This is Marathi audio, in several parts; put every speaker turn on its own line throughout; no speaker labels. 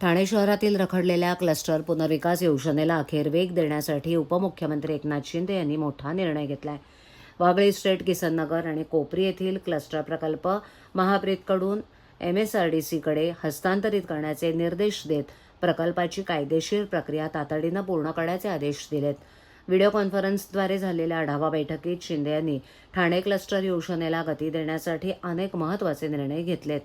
ठाणे शहरातील रखडलेल्या क्लस्टर पुनर्विकास योजनेला अखेर वेग देण्यासाठी उपमुख्यमंत्री एकनाथ शिंदे यांनी मोठा निर्णय घेतलाय. वागळे इस्टेट, किसननगर आणि कोपरी येथील क्लस्टर प्रकल्प महाप्रीतकडून MSRDCकडे हस्तांतरित करण्याचे निर्देश देत प्रकल्पाची कायदेशीर प्रक्रिया तातडीनं पूर्ण करण्याचे आदेश दिलेत. व्हिडिओ कॉन्फरन्सद्वारे झालेल्या आढावा बैठकीत शिंदे यांनी ठाणे क्लस्टर योजनेला गती देण्यासाठी अनेक महत्त्वाचे निर्णय घेतलेत.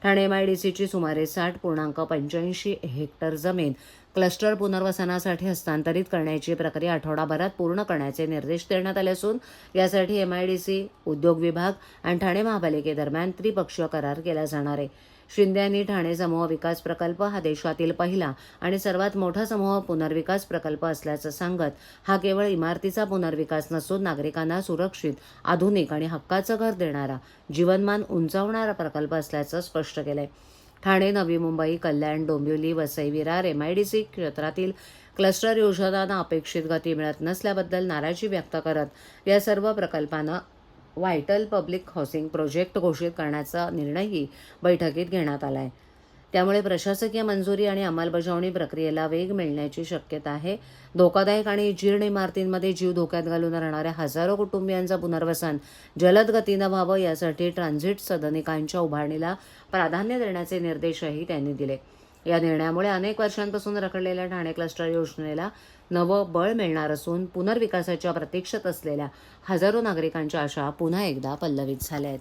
ठाणे MIDCची सुमारे 60.85 हेक्टर जमीन क्लस्टर पुनर्वसनासाठी हस्तांतरित करण्याची प्रक्रिया आठवडाभरात पूर्ण करण्याचे निर्देश देण्यात आले असून यासाठी MIDC, उद्योग विभाग आणि ठाणे महापालिकेदरम्यान त्रिपक्षीय करार केला जाणार आहे. शिंदे यांनी ठाणे समूह विकास प्रकल्प हा देशातील पहिला आणि सर्वात मोठा समूह पुनर्विकास प्रकल्प असल्याचं सांगत हा केवळ इमारतीचा पुनर्विकास नसून नागरिकांना सुरक्षित, आधुनिक आणि हक्काचं घर देणारा, जीवनमान उंचावणारा प्रकल्प असल्याचं स्पष्ट केलंय. ठाणे, नवी मुंबई, कल्याण, डोंबिवली, वसई, विरार, MIDC क्षेत्रातील क्लस्टर योजनांना अपेक्षित गती मिळत नसल्याबद्दल नाराजी व्यक्त करत या सर्व प्रकल्पांना व्हायटल पब्लिक हाऊसिंग प्रोजेक्ट घोषित करण्याचा निर्णयही बैठकीत घेण्यात आला आहे. त्यामुळे प्रशासकीय मंजुरी आणि अंमलबजावणी प्रक्रियेला वेग मिळण्याची शक्यता आहे. धोकादायक आणि जीर्ण इमारतींमध्ये जीव धोक्यात घालून राहणाऱ्या हजारो कुटुंबियांचं पुनर्वसन जलद गतीनं व्हावं यासाठी ट्रान्झिट सदनिकांच्या उभारणीला प्राधान्य देण्याचे निर्देशही त्यांनी दिले. या निर्णयामुळे अनेक वर्षांपासून रखडलेल्या ठाणे क्लस्टर योजनेला नवं बळ मिळणार असून पुनर्विकासाच्या प्रतीक्षेत असलेल्या हजारो नागरिकांच्या आशा पुन्हा एकदा पल्लवित झाल्या आहेत.